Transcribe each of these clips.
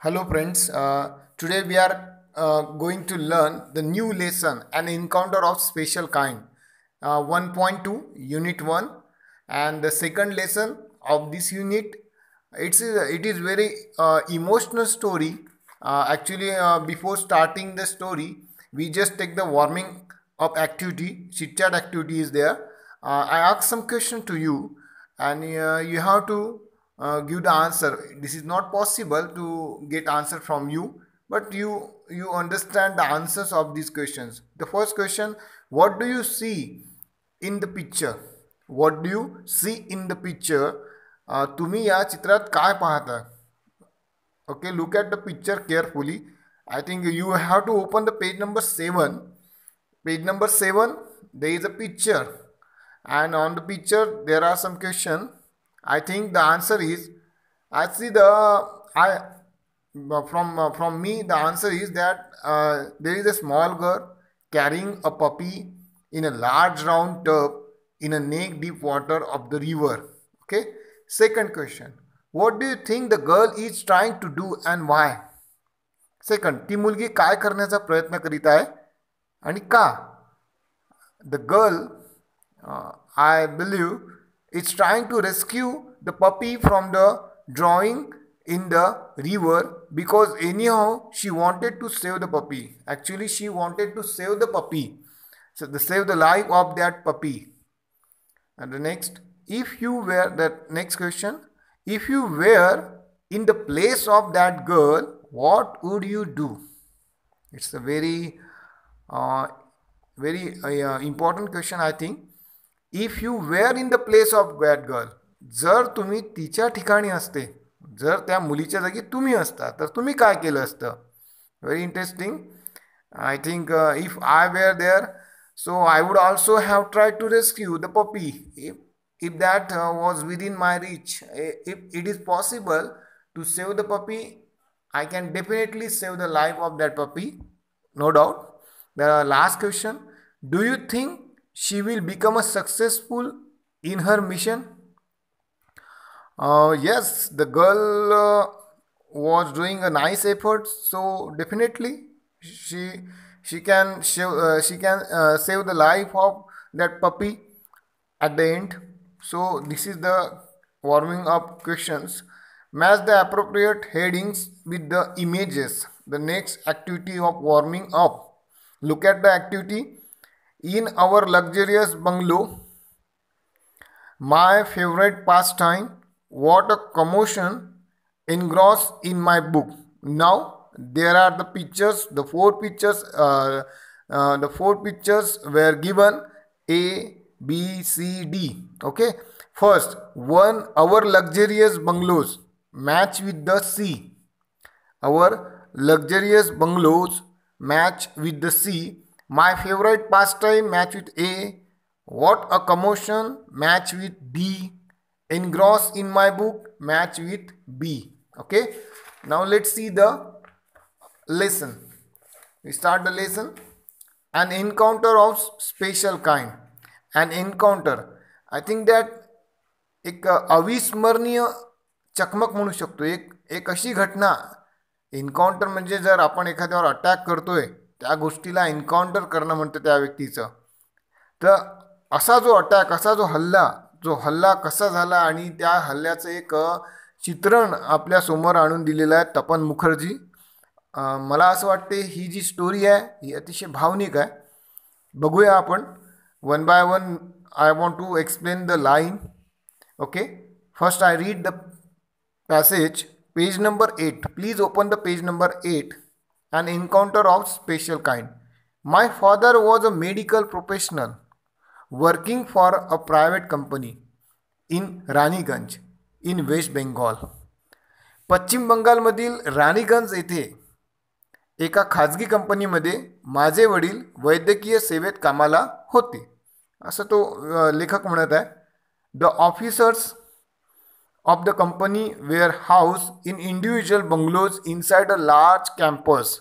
Hello, friends. Today we are going to learn the new lesson, an encounter of special kind, 1.2, Unit 1, and the second lesson of this unit. It is very emotional story. Before starting the story, we just take the warming up activity. Chit chat activity is there. I ask some question to you, and you have to give the answer. This is not possible to get answer from you, but you understand the answers of these questions. The first question: what do you see in the picture? What do you see in the picture? तुम्ही या चित्रात काय पाहता? Okay, look at the picture carefully. I think you have to open the page number 7. Page number 7, there is a picture, and on the picture there are some question. I think the answer is, I see the I from me the answer is that there is a small girl carrying a puppy in a large round tub in a neck deep water of the river. Okay. Second question: what do you think the girl is trying to do and why? Second, ती मुलगी काय करण्याचा प्रयत्न करीत आहे आणि का? The girl, I believe, is trying to rescue the puppy from the drowning in the river, because anyhow she wanted to save the puppy. Actually, she wanted to save the puppy, so to save the life of that puppy. And the next, if you were, that next question, if you were in the place of that girl, what would you do? It's a very uh, important question, I think. If you were in the place of that girl, जर तुम्ही तिच्या ठिकाणी असते, जर त्या मुलीच्या जागी तुम्ही असता, तर तुम्ही काय केलं असतं? Very interesting. I think if I were there, so I would also have tried to rescue the puppy. If that was within my reach, if it is possible to save the puppy, I can definitely save the life of that puppy, no doubt. The last question: do you think she will become a successful in her mission? Yes, the girl was doing a nice effort, so definitely she she can save the life of that puppy at the end. So this is the warming up questions. Match the appropriate headings with the images. The next activity of warming up. Look at the activity. In our luxurious bungalow, my favorite pastime, what a commotion engrossed in my book. Now there are the pictures. The four pictures were given: A, B, C, D. Okay. First one, our luxurious bungalows, match with the C. Our luxurious bungalows match with the C. My favorite pastime match with A. What a commotion match with D. Engrossed in my book match with B. Okay. Now let's see the lesson. We start the lesson. An encounter of special kind. An encounter. I think that एक अविस्मरणीय चकमक म्हणू शकतो. एक अशी घटना. Encounter म्हणजे जर आपण एखाद्यावर अटॅक करतोय, त्या गोष्टीला एन्काउंटर करणं म्हणतं त्या व्यक्तीचं. तर असा जो अटॅक, असा जो हल्ला कसा झाला आणि त्या हल्ल्याचं एक चित्रण आपल्या समोर आणून दिलेलं आहे तपन मुखर्जी. मला असं वाटते ही जी स्टोरी आहे ही अतिशय भावनिक आहे. बघूया आपण one by one. I want to explain the line. Okay, first I read the passage. Page number 8. Please open the page number 8. An encounter of special kind. My father was a medical professional working for a private company in Raniganj in West Bengal. पश्चिम बंगालमधील राणीगंज येथे एका खाजगी कंपनीमध्ये माझे वडील वैद्यकीय सेवेत कामाला होते, असं तो लेखक म्हणत आहे. The officers of the company were housed in individual bungalows inside a large campus.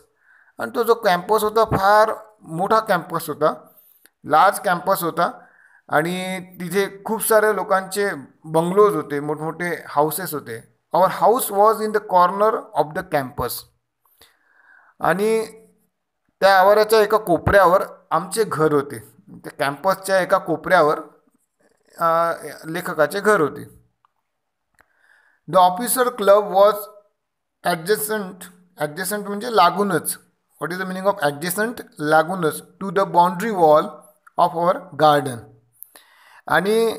आणि तो जो कॅम्पस होता फार मोठा कॅम्पस होता, लार्ज कॅम्पस होता, आणि तिथे खूप सारे लोकांचे बंगलोज होते, मोठमोठे हाऊसेस होते. Our house was in the corner of the campus. आणि त्या आवाराच्या एका कोपऱ्यावर आमचे घर होते. त्या कॅम्पसच्या एका कोपऱ्यावर लेखकाचे घर होते. The officer club was adjacent म्हणजे लागूनच. What is the meaning of adjacent? लागूनच to the boundary wall of our garden. आणि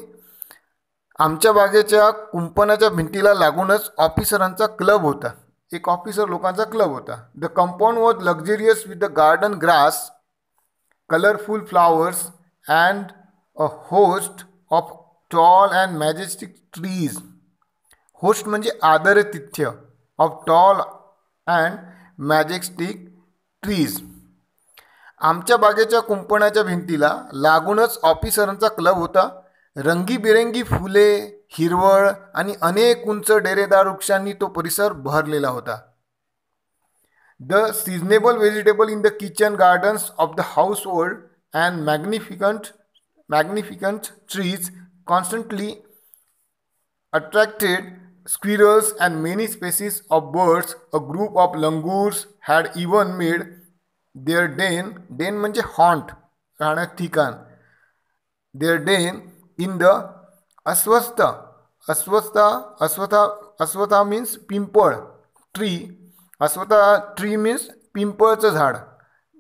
आमच्या बागेच्या कुंपणाच्या भिंतीला लागूनच ऑफिसरांचा क्लब होता. एक ऑफिसर लोकांचा क्लब होता. The compound was luxurious with the garden grass, colourful flowers and a host of tall and majestic trees. Host म्हणजे आदरातिथ्य. Of tall and majestic trees. आमच्या बागेच्या कुंपणाच्या भिंतीला लागूनच ऑफिसरांचा क्लब होता. रंगीबेरंगी फुले, हिरवळ आणि अनेक उंच डेरेदार वृक्षांनी तो परिसर बहरलेला होता. The seasonable vegetable in the kitchen gardens of the household and magnificent trees constantly attracted squirrels and many species of birds. A group of langurs had even made their den म्हणजे haunt, राहण्याचं ठिकाण, their den in the अस्वथा means पिंपळ tree. अस्वथा tree means पिंपळचं झाड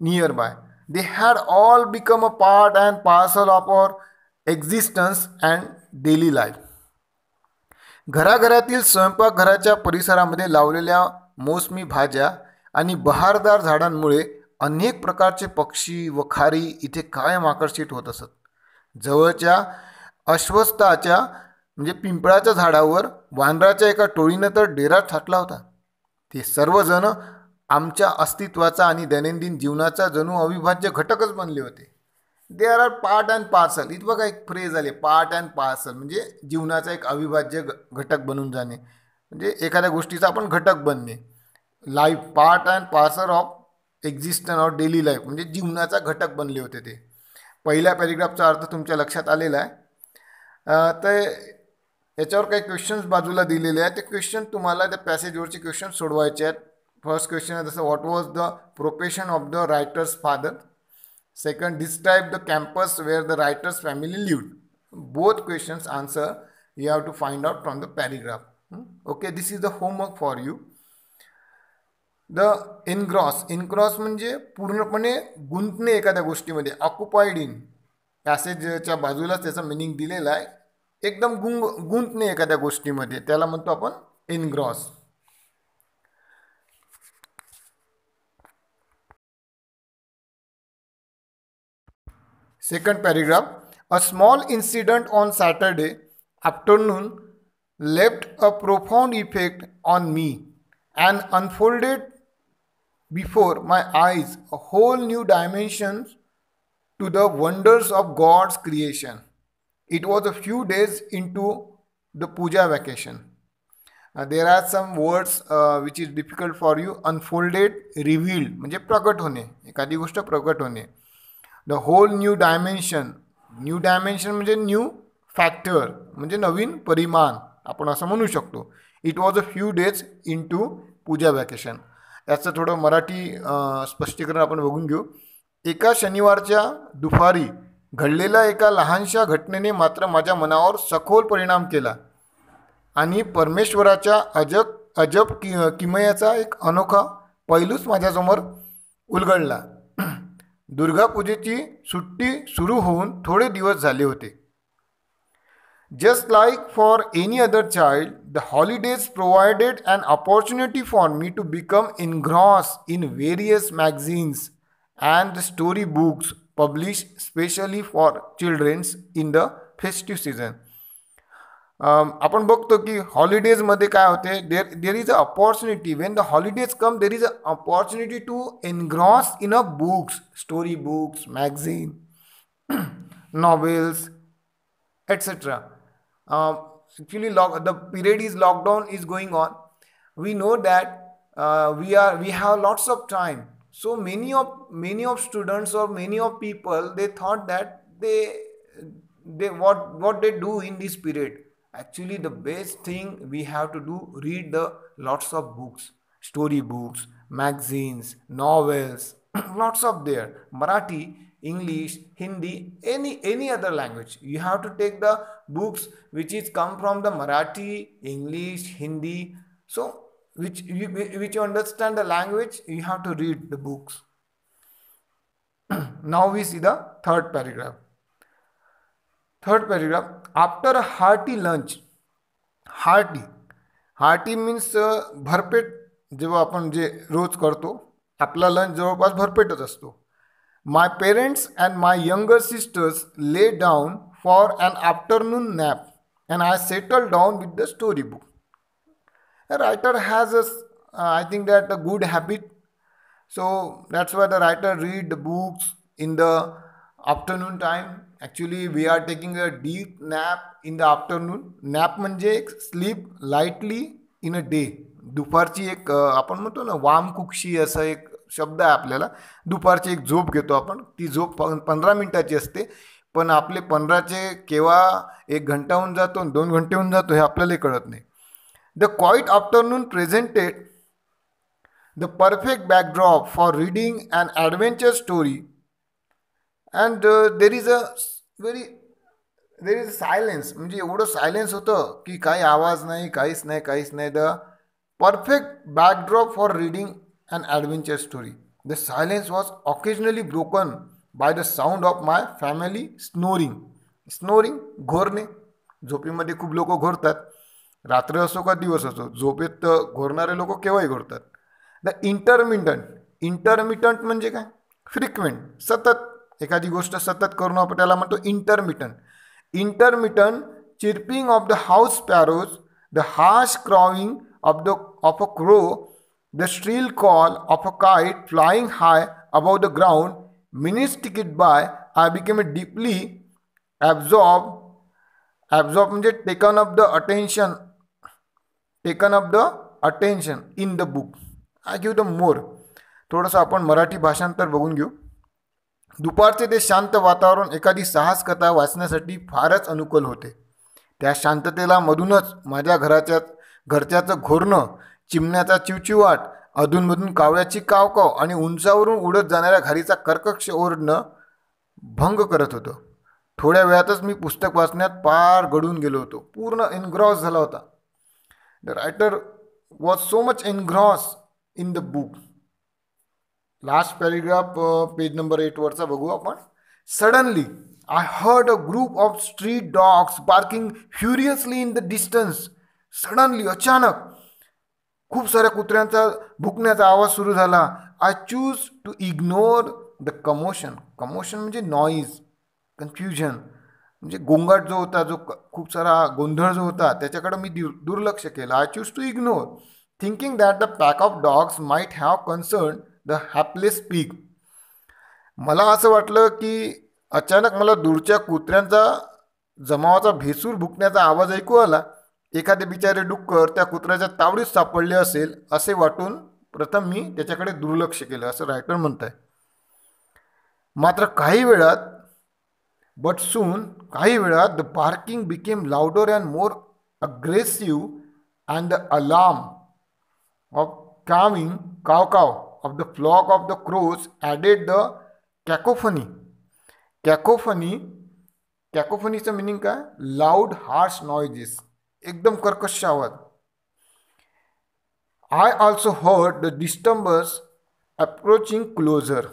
nearby. They had all become a part and parcel of our existence and daily life. घराघरातील स्वयंपाकघराच्या परिसरामध्ये लावलेल्या मोसमी भाज्या आणि बहारदार झाडांमुळे अनेक प्रकारचे पक्षी व खारी इथे कायम आकर्षित होत असत. जवळच्या अश्वत्थाच्या म्हणजे पिंपळाच्या झाडावर वानराच्या एका टोळीनं तर डेरा थाटला होता. ते सर्वजण आमच्या अस्तित्वाचा आणि दैनंदिन जीवनाचा जणू अविभाज्य घटकच बनले होते. They are part and parcel. इथं बघा एक फ्रेज आले, पार्ट अँड पार्सल म्हणजे जीवनाचा एक अविभाज्य घटक बनून जाणे, म्हणजे एखाद्या गोष्टीचा आपण घटक बनणे. Life part and parcel of existence of daily life म्हणजे जीवनाचा घटक बनले होते ते. पहिल्या पॅरेग्राफचा अर्थ तुमच्या लक्षात आलेला आहे. तर याच्यावर काही क्वेश्चन्स बाजूला दिलेले आहेत. ते क्वेश्चन तुम्हाला त्या पॅसेजवरचे क्वेश्चन सोडवायचे आहेत. फर्स्ट क्वेश्चन आहे जसं what was the profession of the writers father. Second, describe the campus where the writer's family lived. Both questions answer you have to find out from the paragraph. Okay, this is the homework for you. The engross म्हणजे पूर्णपणे गुंतणे एखाद्या गोष्टीमध्ये. Occupied in पॅसेजच्या बाजूलाच त्याचा meaning दिलेला आहे. एकदम गुंतणे एखाद्या गोष्टीमध्ये त्याला म्हणतो आपण engross. Second paragraph, a small incident on Saturday afternoon left a profound effect on me and unfolded before my eyes a whole new dimension to the wonders of God's creation. It was a few days into the puja vacation. There are some words which is difficult for you. Unfolded, revealed म्हणजे प्रकट होणे, एखादी गोष्ट प्रकट होणे. The whole new dimension. New dimension म्हणजे new factor म्हणजे नवीन परिमाण आपण असं म्हणू शकतो. It was a few days into Puja vacation. याचं थोडं मराठी स्पष्टीकरण आपण बघून घेऊ. एका शनिवारच्या दुपारी घडलेल्या एका लहानशा घटनेने मात्र माझ्या मनावर सखोल परिणाम केला आणि परमेश्वराच्या अजब किमयाचा एक अनोखा पैलूच माझ्यासमोर उलगडला. दुर्गा पूजेची सुट्टी सुरू होऊन थोडे दिवस झाले होते. Just like for any other child, the holidays provided an opportunity for me to become engross in various magazines and the story books publish specially for childrens in the festive season. आपण बघतो की हॉलिडेजमध्ये काय होते, there is a opportunity. When the holidays come there is a opportunity to engross in a books, story books, magazine, novels, etc. Actually, the period is lockdown is going on. We know that we have lots of time. So many of students or many of people, they thought that they what they do in this period. Actually, the best thing we have to do, read the lots of books, story books, magazines, novels, lots of there. Marathi, English, Hindi, any other language. You have to take the books which is come from the Marathi, English, Hindi. So which you understand the language, you have to read the books. Now we see the third paragraph. Third paragraph. After a hearty lunch, hearty hearty means भरपेट जेव्हा आपण जे रोज करतो आपला lunch जवळपास भरपेटच असतो. My parents and my younger sisters lay down for an afternoon nap and I settle down with the story book. A writer has I think that a good habit, so that's why the writer read the books in the afternoon time. Actually we are taking a deep nap in the afternoon. Nap म्हणजे एक sleep lightly in a day. दुपारची एक आपण म्हणतो ना वामकुक्षी असा एक शब्द आहे आपल्याला. दुपारची एक झोप घेतो आपण. ती झोप 15 मिनिटाची असते, पण आपले 15चे केव्हा 1 घंटा होऊन जातो 2 घंटे होऊन जातो हे आपल्याला कळत नाही. The quiet afternoon presented the perfect backdrop for reading an adventure story, and there is silence. म्हणजे एवढं सायलेन्स होतं की काही आवाज नाही, काहीच नाही. The perfect backdrop for reading an adventure story. The silence was occasionally broken by the sound of my family snoring. Snoring, घोरणे. झोपेमध्ये खूप लोक घोरतात. रात्र असो का दिवस असो, झोपेत घोरणारे लोक केव्हाही घोरतात. द इंटरमिटंट म्हणजे काय? फ्रिक्वेंट, सतत. एखादी गोष्ट सतत करून आपण त्याला म्हणतो intermittent chirping of the house sparrows, the harsh crowing of a crow, the shrill call of a kite flying high above the ground. Minutes ticked by, I became deeply absorb म्हणजे taken up the attention in the book. I give the more. थोडंसं आपण मराठी भाषांतर बघून घेऊ. दुपारचे ते शांत वातावरण एखादी साहस कथा वाचण्यासाठी फारच अनुकूल होते. त्या शांततेला मधूनच माझ्या घरच्याचं घोरणं, चिमण्याचा चिवचिवाट, अधूनमधून कावळ्याची कावकाव आणि उंचावरून उडत जाणाऱ्या घारीचा कर्कश ओरडणं भंग करत होतं. थोड्या वेळातच मी पुस्तक वाचण्यात पार गढून गेलो होतो. पूर्ण एनग्रॉस झाला होता. The writer was so much engross in the book. Last paragraph page number 8 वरचा बघू आपण. Suddenly I heard a group of street dogs barking furiously in the distance. Suddenly, अचानक खूप साऱ्या कुत्र्यांचा भुकण्याचा आवाज सुरू झाला. I choose to ignore the commotion. Commotion म्हणजे नॉईज, कन्फ्युजन म्हणजे गोंगाट जो होता, जो खूप सारा गोंधळ जो होता त्याच्याकडे मी दुर्लक्ष केलं. I choose to ignore thinking that the pack of dogs might have concern the hapless peak. मला असं वाटलं की अचानक मला दूरच्या कुत्र्यांचा जमावाचा भेसूर भुकण्याचा आवाज ऐकू आला. एखादे बिचारे डुक्कर त्या कुत्र्याच्या तावडीत सापडले असेल असे वाटून प्रथम मी त्याच्याकडे दुर्लक्ष केलं, असं रायटर म्हणत आहे. मात्र काही वेळात the barking became louder and more aggressive and the alarm off काव of the flock of the crows added the cacophony. Cacophonyचं मिनिंग काय? लाऊड हार्श नॉइजेस, एकदम कर्कश आवाज. I also heard the disturbance approaching closer.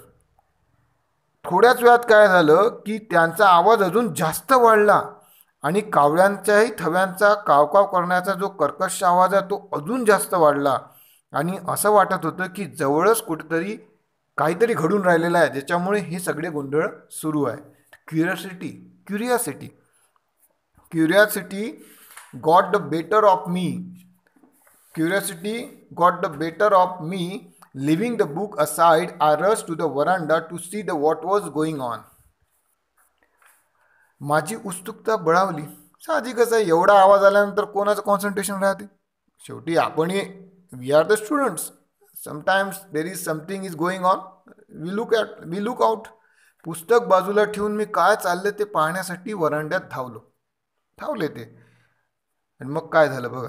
थोड्याच वेळात काय झालं की त्यांचा आवाज अजून जास्त वाढला आणि कावळ्यांच्याही थव्यांचा कावकाव करण्याचा जो कर्कश आवाज आहे तो अजून जास्त वाढला. आणि असं वाटत होतं की जवळच कुठेतरी काहीतरी घडून राहिलेलं आहे ज्याच्यामुळे हे सगळे गोंधळ सुरू आहे. Curiosity got the better of me. Leaving the book aside, I rush to the veranda to see the what was going on. माझी उत्सुकता बळावली. साहजिकच आहे, एवढा आवाज आल्यानंतर कोणाचं कॉन्सन्ट्रेशन राहते. शेवटी आपण we are the students. Sometimes there is something is going on. We look out. पुस्तक बाजूला ठेवून मी काय चाललं ते पाहण्यासाठी वरांड्यात धावले ते. आणि मग काय झालं बघा.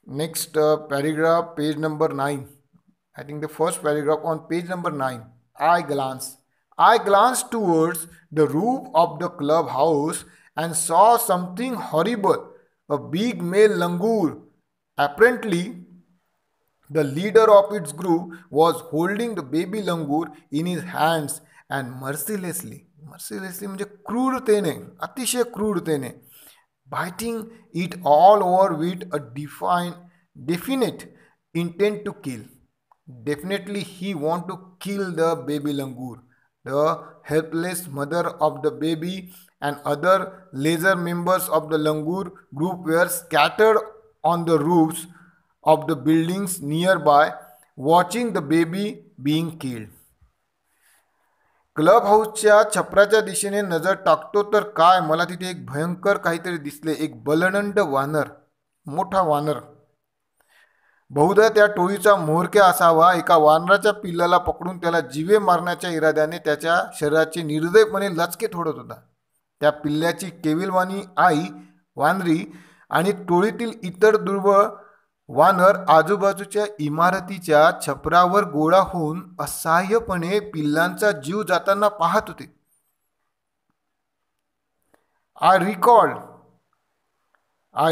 Next paragraph, page number 9. I think the first paragraph on page number 9. I glanced towards the roof of the clubhouse and saw something horrible. A big male langur, apparently the leader of its group, was holding the baby langur in his hands and mercilessly म्हणजे क्रूरतेने, अतिशय क्रूरतेने, biting it all over with a definite intent to kill. Definitely he want to kill the baby langur. The helpless mother of the baby and other lesser members of the langur group were scattered on the roofs of the buildings nearby, watching the baby being killed. Club हाऊसच्या छपराच्या दिशेने नजर टाकतो तर काय, मला तिथे एक भयंकर काहीतरी दिसले. एक बलदंड वानर, मोठा वानर, बहुधा त्या टोळीचा म्होरक्या असावा, एका वानराच्या पिल्लाला पकडून त्याला जीवे मारण्याच्या इराद्याने त्याच्या शरीराचे निर्दयपणे लचके फोडत होता. त्या पिल्ल्याची केविलवाणी आई वानरी आणि टोळीतील इतर दुर्बळ वानर आजूबाजूच्या इमारतीच्या छपरावर गोळा होऊन असहाय्यपणे पिल्लांचा जीव जाताना पाहत होते. I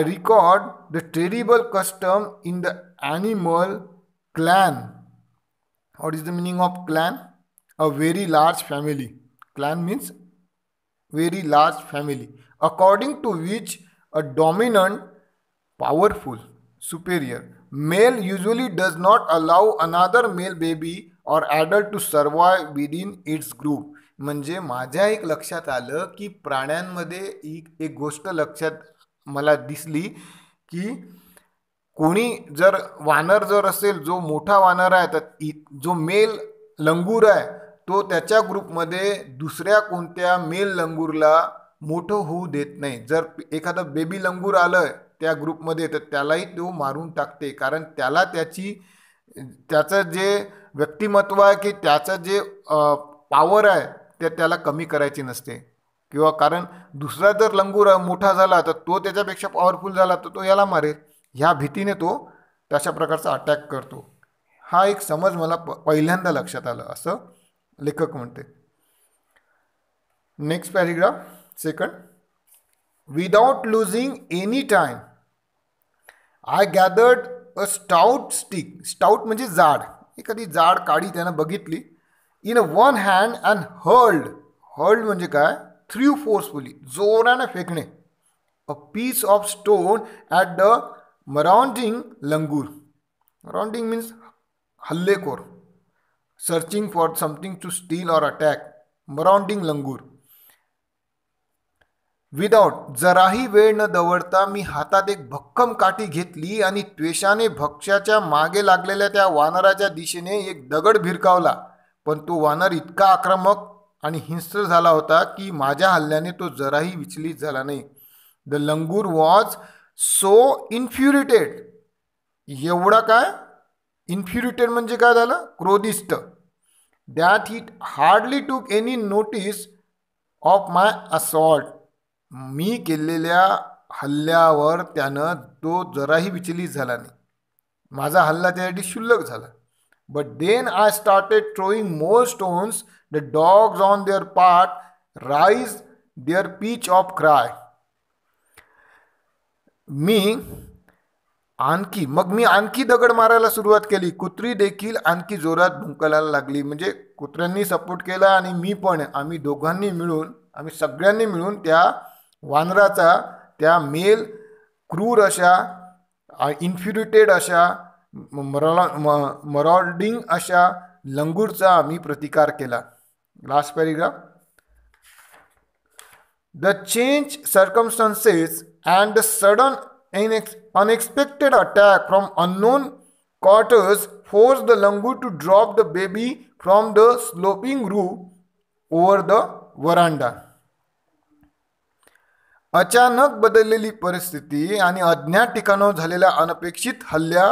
record the terrible custom in the animal clan. What is the meaning of clan? A very large family. Clan means very large family, according to which a dominant, powerful, superior male usually does not allow another male baby or adult to survive within its group. म्हणजे माझ्या एक लक्षात आलं की प्राण्यांमध्ये एक गोष्ट लक्षात मला दिसली की कोणी जर वानर जर असेल, जो मोठा वानर आहे, तर जो मेल लंगूर आहे तो त्याच्या ग्रुपमध्ये दुसऱ्या कोणत्या मेल लंगूरला मोठं होऊ देत नाही. जर एखादा बेबी लंगूर आलं त्या ग्रुपमध्ये तर त्यालाही तो मारून टाकते, कारण त्याला त्याचं जे व्यक्तिमत्व आहे की त्याचं जे पॉवर आहे ते त्याला कमी करायची नसते. किंवा कारण दुसरा जर लंगूर मोठा झाला तर तो त्याच्यापेक्षा पॉवरफुल झाला तर तो याला मारेल, ह्या भीतीने तो तशा प्रकारचा अटॅक करतो. हा एक समज मला पहिल्यांदा लक्षात आलं असं लेखक म्हणते. Next paragraph, second. Without losing any time I gathered a stout stick. Stout म्हणजे जाड, एखादी जाड काडी त्यानं बघितली. In one hand and hurled म्हणजे काय, थ्रू फोर्सफुली, जोराने फेकणे. A piece of stone at the marauding langur. Marauding means हल्लेखोर, searching for something to steal or attack. Marauding langur. Without, जराही वेळ न दवडता मी हातात एक भक्कम काठी घेतली आणि त्वेषाने भक्ष्याच्या मागे लागलेल्या त्या वानराच्या दिशेने एक दगड भिरकावला. पण तो वानर इतका आक्रमक आणि हिंस्र झाला होता की माझ्या हल्ल्याने तो जराही विचलित झाला नाही. The langur was so infuriated. एवढा काय, इन्फ्युरिटेड म्हणजे काय झालं, क्रोधिष्ट. That he hardly took any notice of my assault. मी केलेल्या हल्ल्यावर त्यानं तो जराही विचलित झाला नाही, माझा हल्ला त्यासाठी क्षुल्लक झाला. But then I started throwing more stones. The dogs on their part raised their pitch of cry. मी आणखी दगड मारायला सुरुवात केली. कुत्री देखील आणखी जोरात भुंकायला लागली. म्हणजे कुत्र्यांनी सपोर्ट केला आणि मी पण, आम्ही सगळ्यांनी मिळून त्या वानराचा, त्या मेल क्रूर अशा, इन्फ्युरिटेड अशा, मराउडिंग अशा लंगूरचा आम्ही प्रतिकार केला. Last paragraph. The change circumstances and the sudden unexpected attack from unknown quarters forced the langur to drop the baby from the sloping roof over the veranda. अचानक बदललेली परिस्थिती आणि अज्ञात ठिकाणावर झालेल्या अनपेक्षित हल्ल्या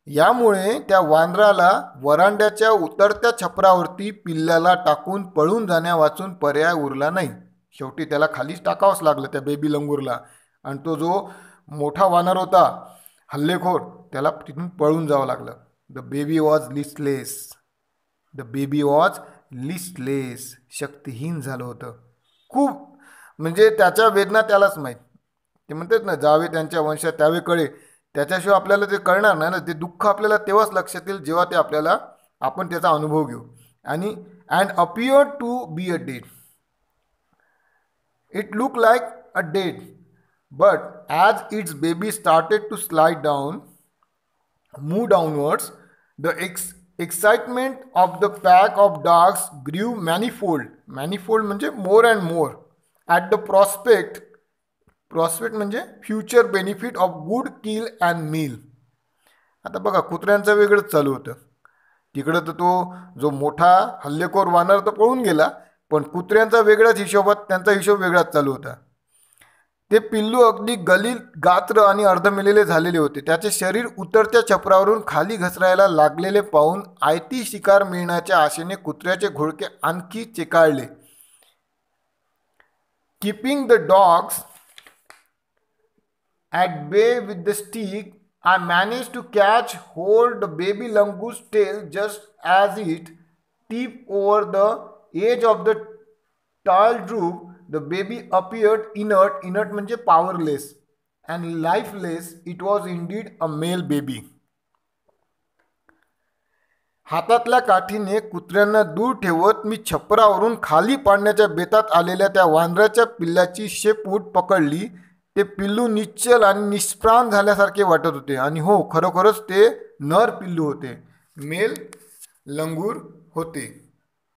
यामुळे त्या वानराला वरांड्याच्या उतरत्या छपरावरती पिल्ल्याला टाकून पळून जाण्या वाचून पर्याय उरला नाही. शेवटी त्याला खालीच टाकावंच लागलं त्या बेबी लंगूरला. आणि तो जो मोठा वानर होता हल्लेखोर, त्याला तिथून पळून जावं लागलं. The baby was listless. The baby was listless. शक्तिहीन झालं होतं खूप. म्हणजे त्याच्या वेदना त्यालाच माहीत. ते म्हणतात ना, जावे त्यांच्या वंशात त्यावे कळे. त्याच्याशिवाय आपल्याला ते कळणार नाही ना. ते दुःख आपल्याला तेव्हाच लक्षात येईल जेव्हा ते आपल्याला आपण त्याचा अनुभव घेऊ. आणि and appear to be a dead. It look like a dead, but as its baby started to slide down, move downwards, the excitement of the pack of dogs grew manifold. Manifold म्हणजे more and more. At the prospect म्हणजे future benefit of good kill and meal. आता बघा, कुत्र्यांचं वेगळंच चालू होतं. तिकडं तर तो जो मोठा हल्लेखोर वानर तर पळून गेला, पण कुत्र्यांचा वेगळाच हिशोबात त्यांचा हिशोब वेगळाच चालू होता. ते पिल्लू अगदी गलील, गात्र आणि अर्धमेलेले झालेले होते. त्याचे शरीर उतरत्या छपरावरून खाली घसरायला लागलेले पाहून आयती शिकार मिळण्याच्या आशेने कुत्र्याचे घोळके आणखी चेकाळले. कीपिंग द डॉग्स ॲट बे with the stick, I managed to catch hold the baby langoor's tail just as it tipped over the edge of the tall roof. The baby appeared inert. Inert म्हणजे powerless and lifeless. It was indeed a male baby. हातातल्या काठीने कुत्र्यांना दूर ठेवत मी छपरावरून खाली पाडण्याच्या बेतात आलेल्या त्या वानराच्या पिल्लाची शेपूट पकडली. ते पिल्लू निश्चल आणि निष्प्राण झाल्यासारखे वाटत होते. आणि हो, खरोखरच ते नर पिल्लू होते, मेल लंगूर होते.